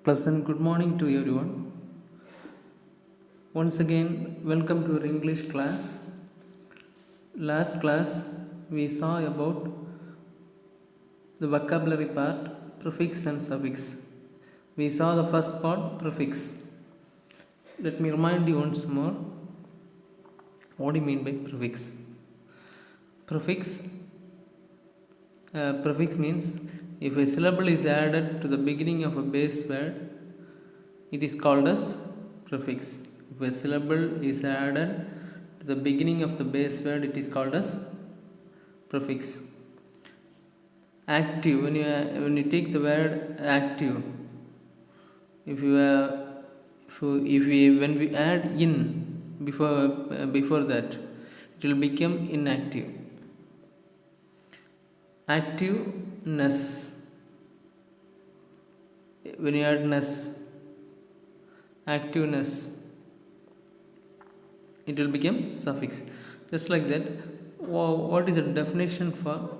Pleasant good morning to everyone. Once again, welcome to our English class. Last class, we saw about the vocabulary part, prefix and suffix. We saw the first part, prefix. Let me remind you once more what do you mean by prefix? Prefix Prefix means if a syllable is added to the beginning of a base word, it is called as prefix. If a syllable is added to the beginning of the base word, it is called as prefix. Active, when you take the word active, if you when we add in before that, it will become inactive. Activeness, when you add ness, activeness, it will become suffix. Just like that, what is the definition for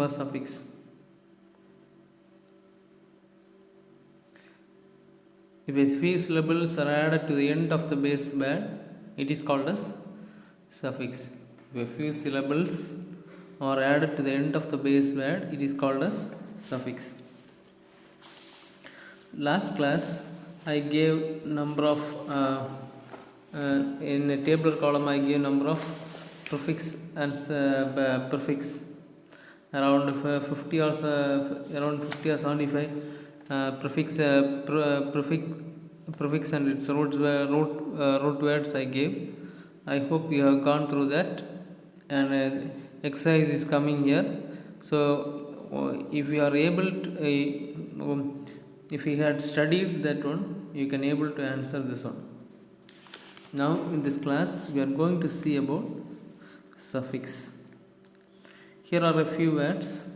suffix? If a few syllables are added to the end of the base word, it is called as suffix. If a few syllables are added to the end of the base word, it is called as suffix. Last class, I gave number of in a tabular column. I gave number of prefix and prefix around 50 or around 50 or 75 prefix and its root words I gave. I hope you have gone through that, and exercise is coming here. So if you are able to if you had studied that one, you can able to answer this one. Now in this class we are going to see about suffix. Here are a few words.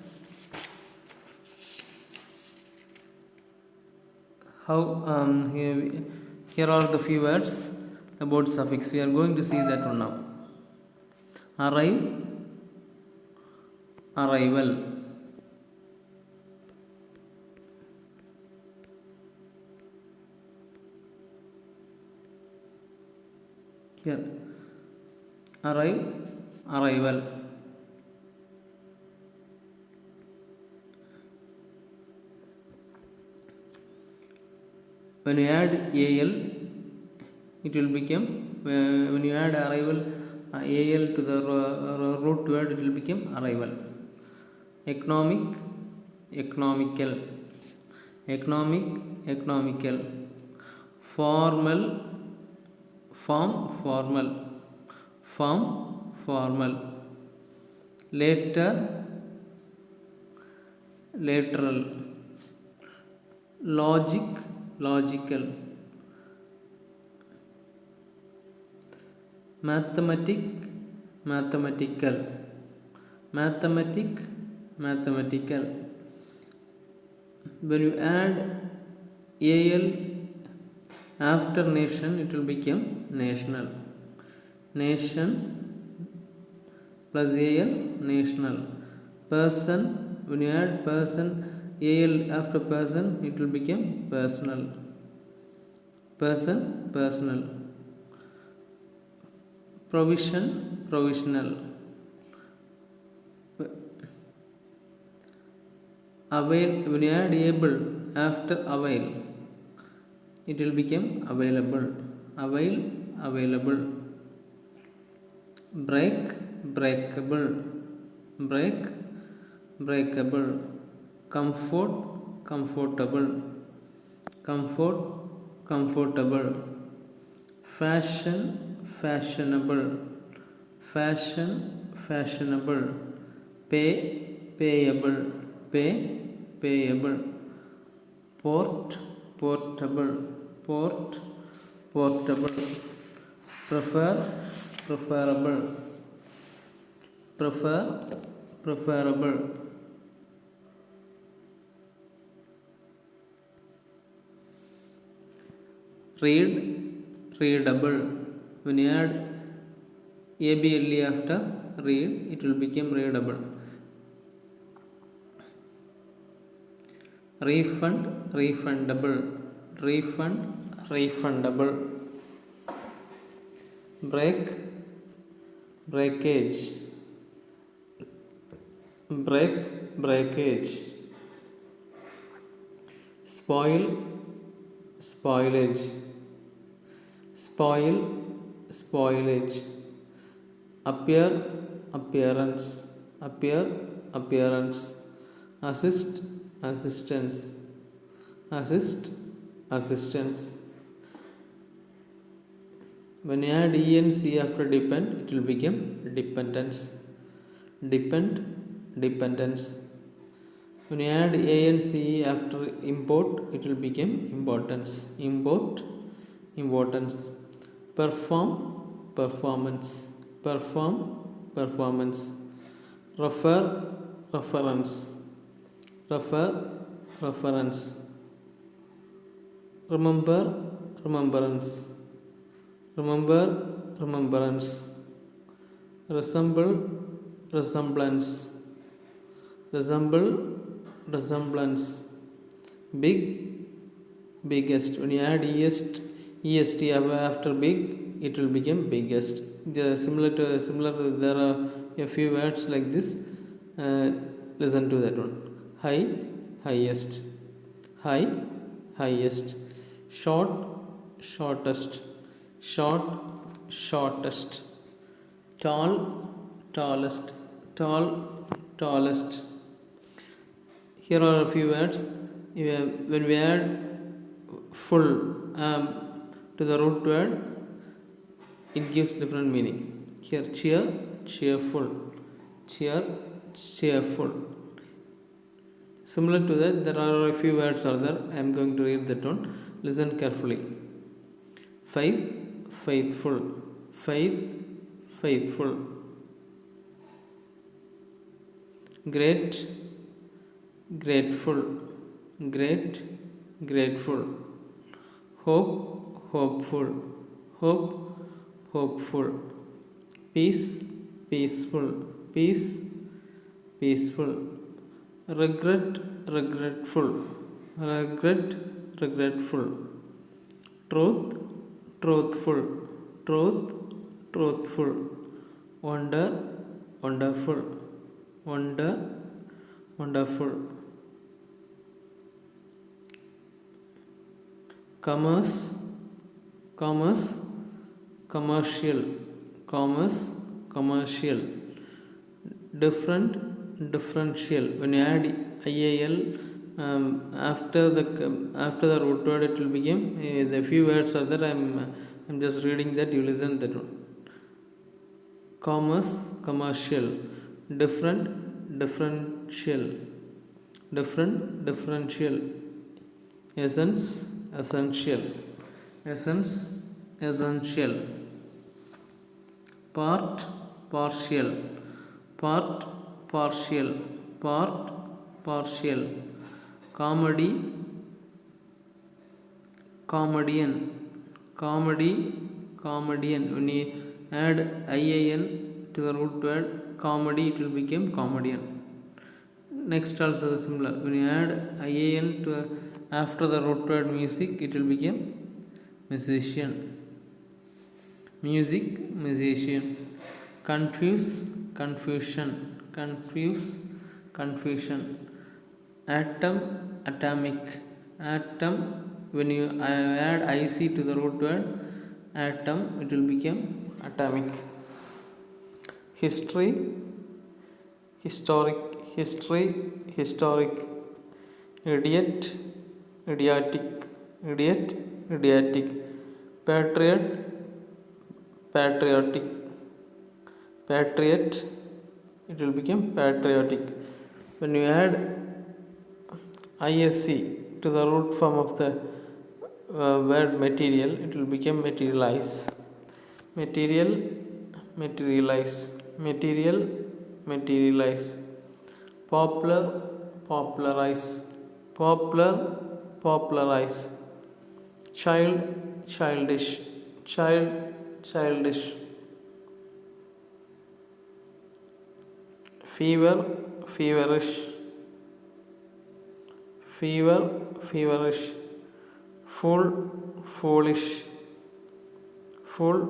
Here are the few words about suffix. We are going to see that one now. Arrive, arrival. Here, arrive, arrival. When you add al, it will become when you add arrival al to the root word, it will become arrival. Economic, economical. Economic, economical. Formal, form, formal. Form, formal. Later, lateral. Logic, logical. Mathematic, mathematical. Mathematic, mathematical. When you add al after nation, it will become national. Nation plus al, national. Person, when you add person, al after person, it will become personal. Person, personal. Provision, provisional. Avail, when you add able after avail, it will become available. Avail, available. Break, breakable. Break, breakable. Comfort, comfortable. Comfort, comfortable. Fashion, fashionable. Fashion, fashionable. Pay, payable. Pay, payable. Port, portable. Port, portable. Prefer, preferable. Prefer, preferable. Read, readable. When you add able after read, it will become readable. refund, refundable, refund, refundable, break, breakage, break, breakage, spoil, spoilage, spoil, spoilage, appear, appearance, appear, appearance, assist, assistance, assist, assistance. When you add enc after depend, it will become dependence, depend, dependence. When you add ance after import, it will become importance, import, importance. Perform, performance, perform, performance. Refer, reference, refer, reference. Remember, remembrance, remember, remembrance. Resemble, resemblance, resemble, resemblance. Big, biggest. When you add est after big, it will become biggest. Similar there are a few words like this. Listen to that one. High, highest, high, highest. Short, shortest, short, shortest. Tall, tallest, tall, tallest. Here are a few words. When we add full to the root word, it gives different meaning. Here cheer, cheerful, cheer, cheerful. Similar to that, there are a few words are there. I am going to read that one. Listen carefully. Faith, faithful, faith, faithful. Great, grateful, great, grateful. Hope, hopeful, hope, hopeful. Peace, peaceful, peace, peaceful. Regret, regretful, regret, regretful. Truth, truthful, truth, truthful. Wonder, wonderful, wonder, wonderful. Commerce, commerce, commercial, commerce, commercial. Different, differential. When you add ial after the root word, it will become the few words are there. I'm just reading that. You listen that one. Commerce, commercial. Different, differential, different, differential. Essence, essential, essence, essential. Part, partial, part, partial, part, partial. Comedy, comedian, comedy, comedian. When you add ian to the root word comedy, it will become comedian. Next also the similar. When you add ian to after the root word music, it will become musician, music, musician. Confuse, confusion, confuse, confusion. Atom, atomic, atom. When you add ic to the root word atom, it will become atomic. History, historic, history, historic. Idiot, idiotic, idiot, idiotic. Patriot, patriotic, patriot, it will become patriotic. When you add isc to the root form of the word material, it will become materialize, material, materialize, material, materialize. Popular, popularize, popular, popularize. Child, childish, child, childish. Fever, feverish, fever, feverish, full, foolish, full,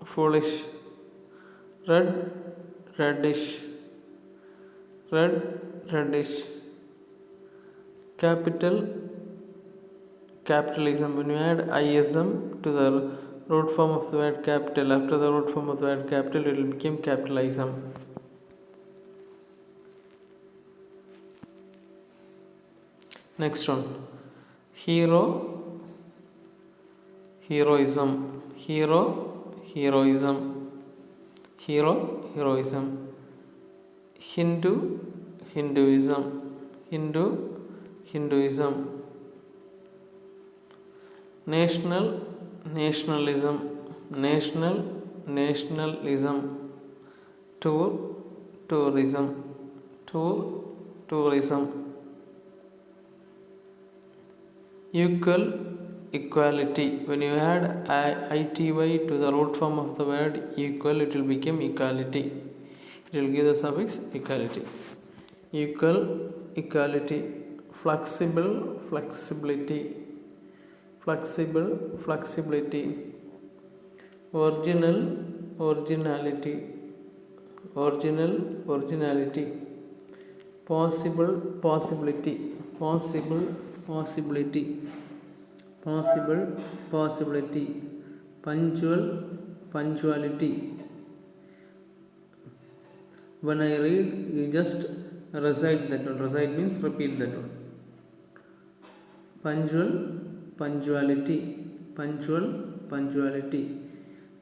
foolish, red, reddish, red, reddish, capital, capitalism. When you add ism to the root form of the word capital, after the root form of the word capital, it will become capitalism. Next one, hero, heroism, hero, heroism, hero, heroism, Hindu, Hinduism, Hindu, Hinduism, national, nationalism, national, nationalism, tour, tourism, tour, tourism, equal, equality. When you add ity to the root form of the word equal, it will become equality. It will give the suffix equality. Equal, equality, flexible, flexibility, flexible, flexibility, original, originality, original, originality, possible, possibility, possible, possibility, possible, possibility, punctual, punctuality. When I read, you just recite that one. Recite means repeat that one. Punctual, punctuality, punctual, punctuality,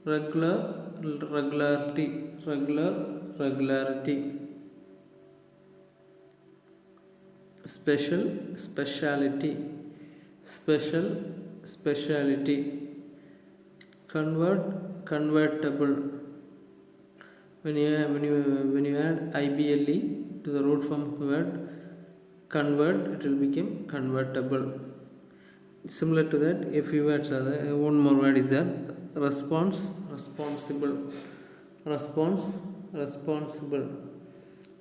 regular, regularity, regular, regularity, special, speciality, special, speciality, convert, convertible. When you add ible to the root form of the word convert, it will become convertible. Similar to that, a few words are there. One more word is there, response, responsible, response, responsible.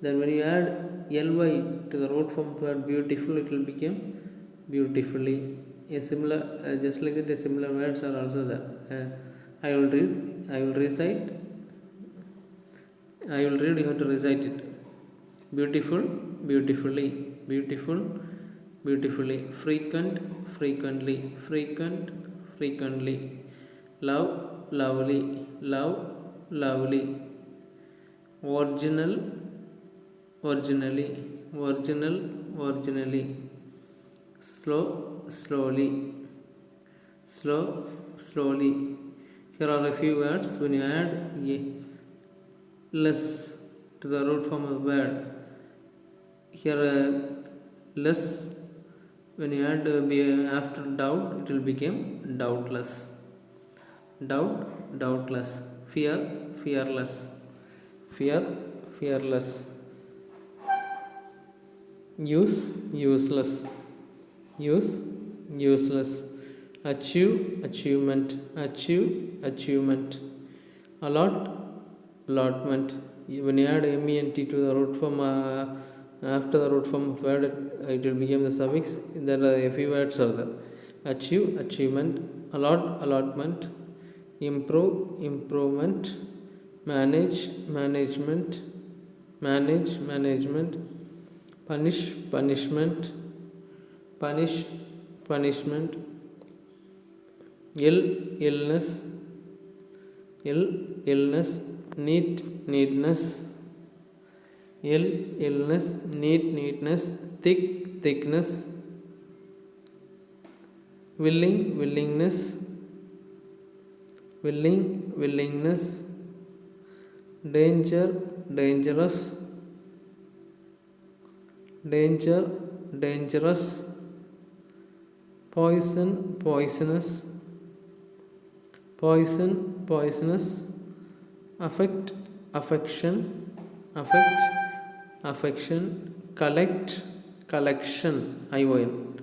Then when you add ly to the root form of the word beautiful, it will become beautifully. A similar, just like that, a similar words are also there. I will read, I will recite, I will read, you have to recite it. Beautiful, beautifully, beautiful, beautifully, frequent, frequently, frequent, frequently, love, lovely, love, lovely, original, originally, original, originally, slow, slowly, slow, slowly. Here are a few words. When you add less to the root form of the word, here less, when you add after doubt, it will become doubtless, doubt, doubtless, fear, fearless, fear, fearless, use, useless, use, useless, achieve, achievement, achieve, achievement, allot, allotment. When you add ment to the root form, after the root form of word, it will become the suffix. There are a few words are there. Achieve, achievement, allot, allotment, improve, improvement, manage, management, manage, management, punish, punishment, punish, punishment, illness, illness, neat, neatness, illness, neat, neatness, thick, thickness, willing, willingness, willing, willingness, danger, dangerous, danger, dangerous, poison, poisonous, poison, poisonous, affect, affection, affect, affection, collect, collection, ION,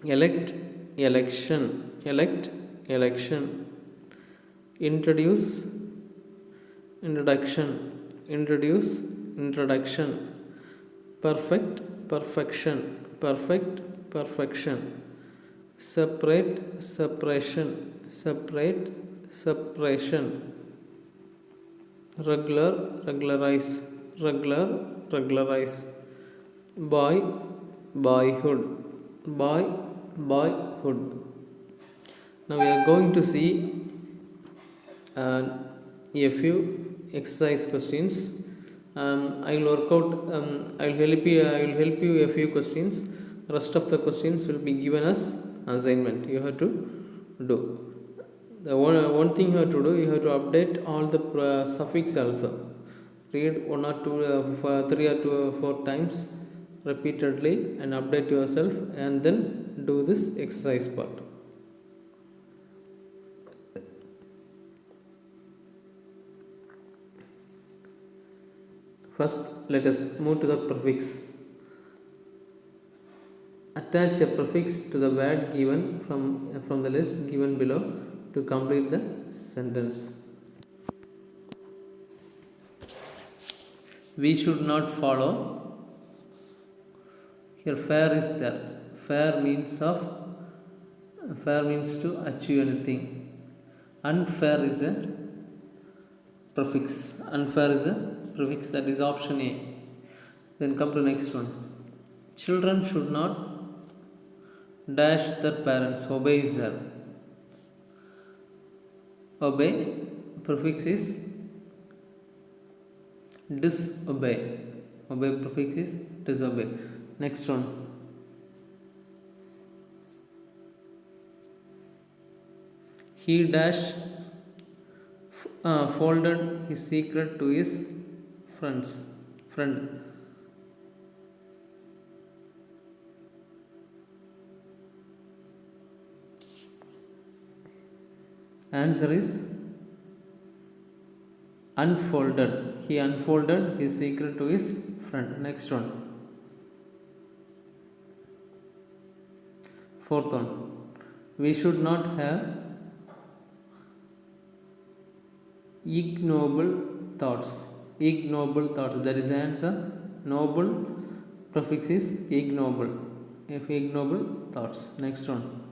elect, election, elect, election, introduce, introduction, introduce, introduction, perfect, perfection, perfect, perfection. Separate, separation, separate, separation. Regular, regularize, regular, regularize. Boy, boyhood, boy, boyhood. Now we are going to see uh, a few exercise questions. I will work out. I will help you. I will help you a few questions. Rest of the questions will be given as assignment. You have to do. The one thing you have to do. You have to update all the suffix also. Read one or two, three or two, four times repeatedly and update yourself, and then do this exercise part. First, let us move to the prefix. Attach a prefix to the word given from the list given below to complete the sentence. We should not follow. Here, fair is there. Fair means to achieve anything. Unfair is a prefix. Unfair is a prefix, that is option A. Then come to next one. Children should not dash their parents. Obey is there. Obey, prefix is disobey. Obey prefix is disobey. Next one. He dash folded his secret to his friend. Answer is unfolded. He unfolded his secret to his friend. Next one. Fourth one. We should not have ignoble thoughts. Ignoble thoughts. That is the answer. Noble prefix is ignoble. If ignoble thoughts. Next one.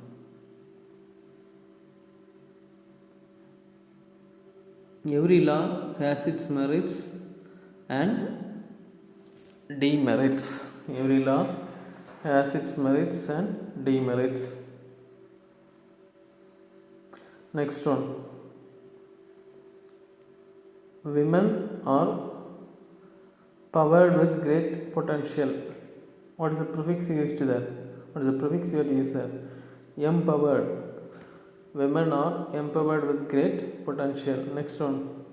Every law has its merits and demerits. Every law has its merits and demerits. Next one. Women are powered with great potential. What is the prefix used there? What is the prefix you use there? Empowered. Women are empowered with great potential. Next one.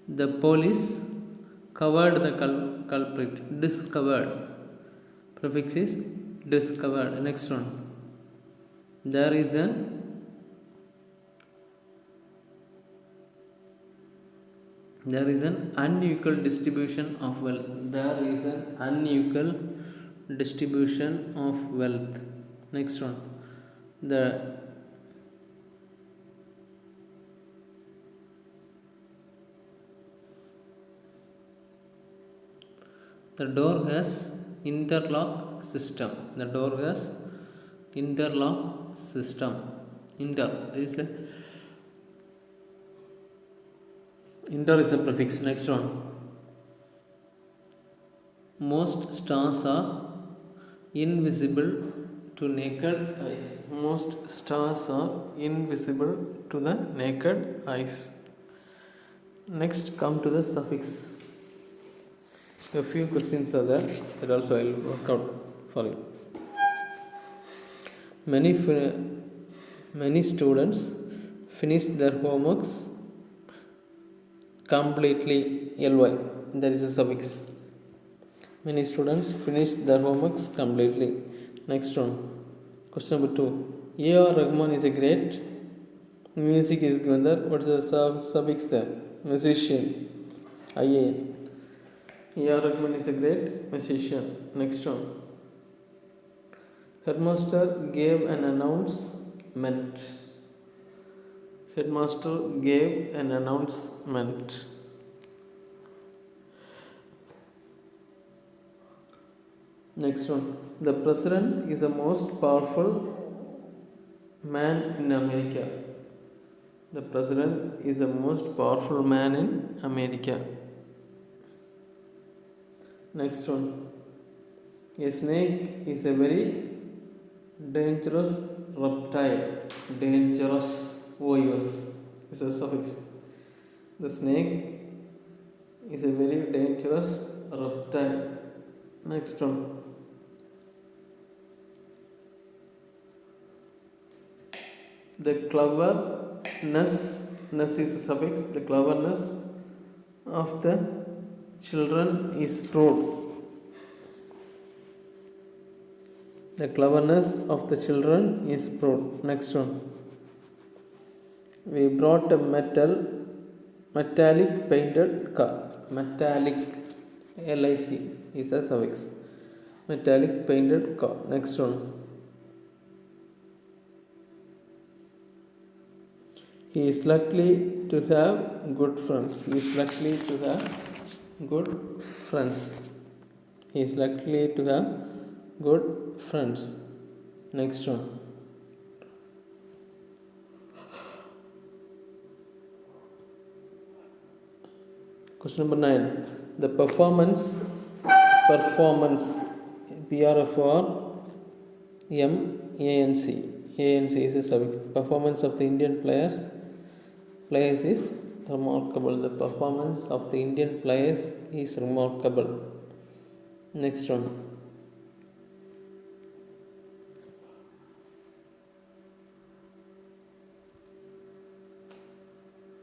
The police covered the culprit. Discovered. Prefix is discovered. Next one. There is an unequal distribution of wealth. There is an unequal distribution of wealth. Next one. The door has interlock system. The door has interlock system. Inter is a prefix. Next one. Most stars are invisible to naked eyes. Most stars are invisible to the naked eyes. Next, come to the suffix. A few questions are there, that also I will work out for you. Many students finish their homeworks completely. Ly, there is a suffix. Many students finish their homeworks completely. Next one. Question number 2. A.R. Rahman is a great music is given there. What is the suffix there? Musician. IA. A.R. Rahman is a great musician. Next one. Headmaster gave an announcement. Headmaster gave an announcement. Next one. The president is the most powerful man in America. The president is the most powerful man in America. Next one. A snake is a very dangerous reptile. Dangerous. OUS is a suffix. The snake is a very dangerous reptile. Next one. The cleverness is a suffix. The cleverness of the children is proved. The cleverness of the children is proved. Next one. We brought a metallic painted car. Metallic LIC is a suffix. Metallic painted car. Next one. He is lucky to have good friends. He is lucky to have good friends. He is lucky to have good friends. Next one. Question number 9. The performance PRFORMANC is a suffix. The performance of the Indian players is remarkable. The performance of the Indian players is remarkable. Next one.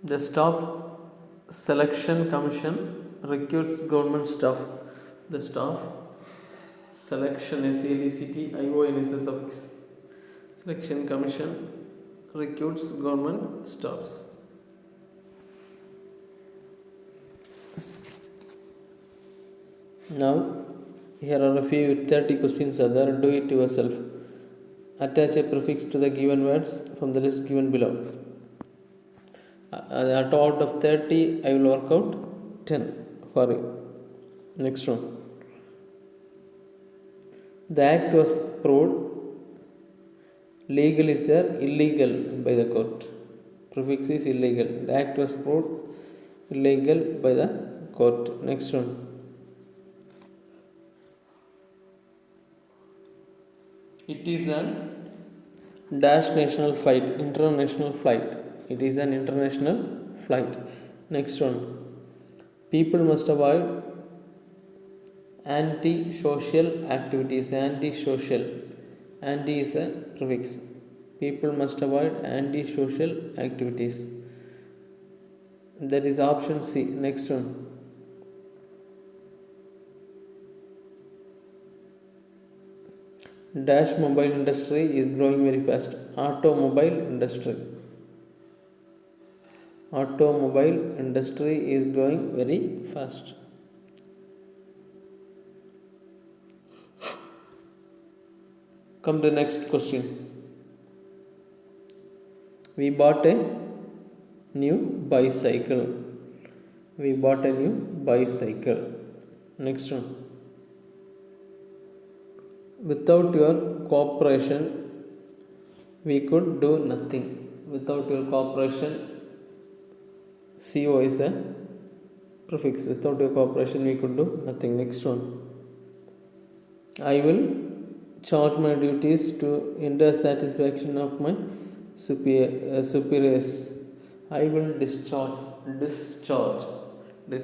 The Staff Selection Commission recruits government staff. The Staff Selection SELECTION is a suffix. Selection Commission recruits government staffs. Now, here are a few 30 questions are there. Do it yourself. Attach a prefix to the given words from the list given below. Out of 30, I will work out 10 for you. Next one. The act was proved legal is there, illegal by the court. Prefix is illegal. The act was proved illegal by the court. Next one. It is an dash national flight, international flight. It is an international flight. Next one. People must avoid anti-social activities. Anti-social. Anti is a prefix. People must avoid anti-social activities. That is option C. Next one. Dash mobile industry is growing very fast. Automobile industry. Automobile industry is growing very fast. Come to the next question. We bought a new bicycle. We bought a new bicycle. Next one. Without your cooperation, we could do nothing. Without your cooperation, CO is a prefix. Without your cooperation, we could do nothing. Next one. I will charge my duties to ensure satisfaction of my superiors. I will discharge. This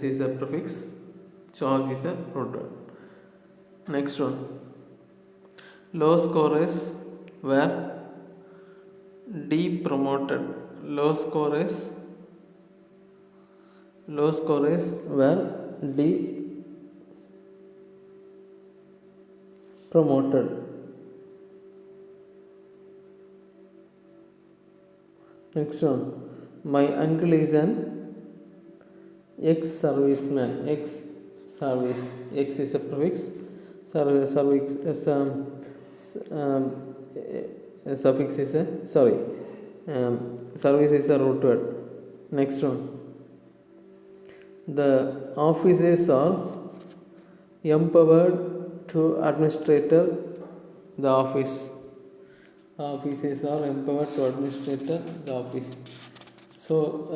is a prefix. Charge is a pronoun. Next one. Low scorers were depromoted. Low scorers were depromoted. Next one. My uncle is an ex-serviceman. Ex-service. Ex is a prefix. Service is a suffix is a Service is a root word. Next one. The offices are empowered to administrator the office. Offices are empowered to administrator the office. So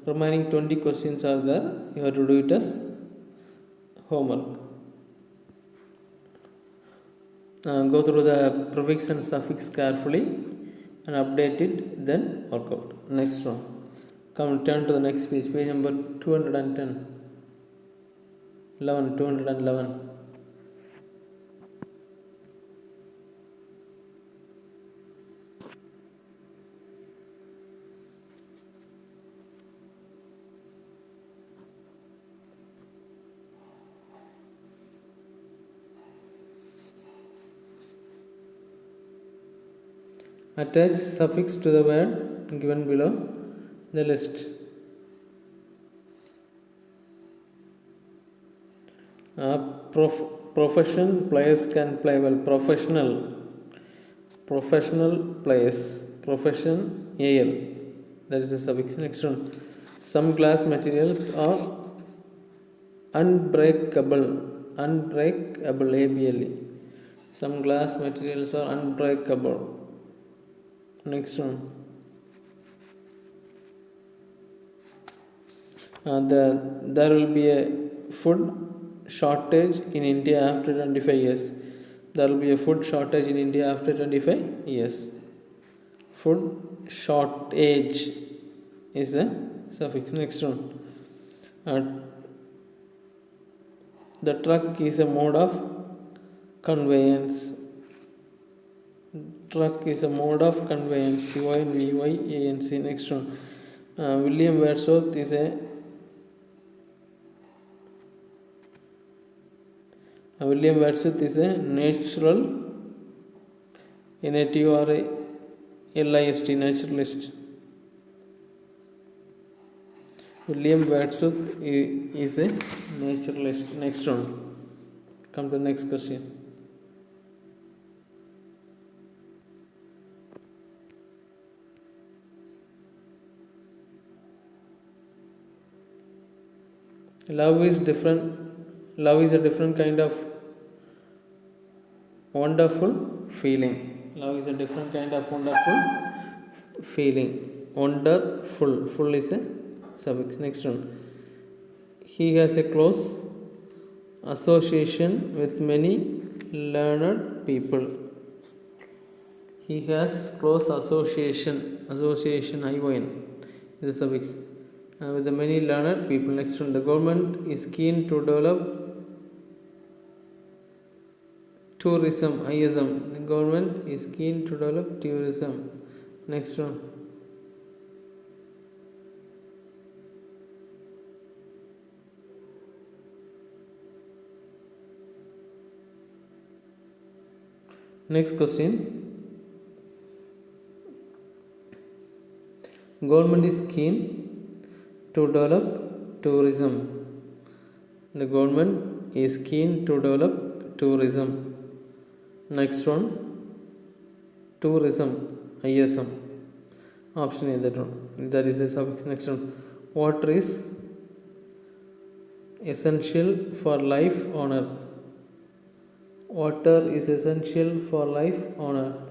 remaining 20 questions are there. You have to do it as homework. Go through the prefix and suffix carefully and update it, then work out. Next one. Come turn to the next page, page number 210. 211. Attach suffix to the word given below the list. Profession players can play well. Professional players. Profession AL. That is the suffix. Next one. Some glass materials are unbreakable. Unbreakable ABLE. Some glass materials are unbreakable. Next one. There will be a food shortage in India after 25 years. There will be a food shortage in India after 25 years. Food shortage is a suffix. Next one. The truck is a mode of conveyance. Truck is a mode of conveyance. CYNVYANC. Next one. William Wordsworth is a natural, NATURALIST, naturalist. William Wordsworth is a naturalist. Next one. Come to the next question. Love is a different kind of wonderful feeling. Love is a different kind of wonderful feeling. Wonderful. Full is a suffix. Next one. He has a close association with many learned people. He has close association. ION is a suffix. With the many learned people. Next one. The government is keen to develop tourism. ISM. The government is keen to develop tourism. Next one. Next question. Government is keen to develop tourism. The government is keen to develop tourism. Next one. Tourism. ISM. Option A, that one. That is a suffix. Next one. Water is essential for life on earth. Water is essential for life on earth.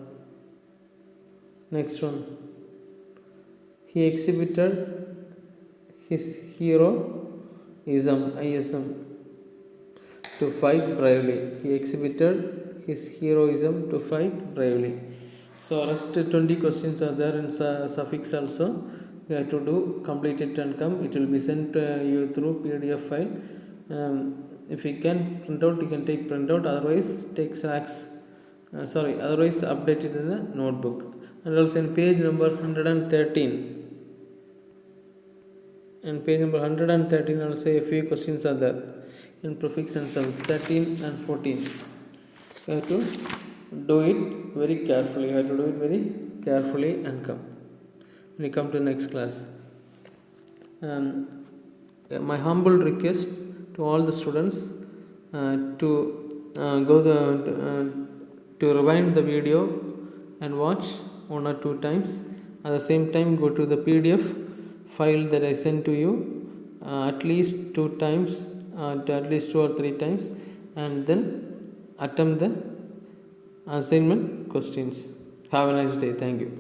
Next one. He exhibited his heroism. ISM. To fight bravely. He exhibited his heroism to fight bravely. So rest 20 questions are there in suffix also. You have to do, complete it and come. It will be sent to you through PDF file. If you can print out, you can take print out. Otherwise take Otherwise update it in the notebook. And also in page number 113. In page number 113 also a few questions are there in prefix and suffix. 13 and 14. You have to do it very carefully. And come. When you come to next class. My humble request to all the students to rewind the video and watch 1 or 2 times At the same time, go to the PDF file that I sent to you at least 2 times, at least 2 or 3 times, and then attempt the assignment questions. Have a nice day. Thank you.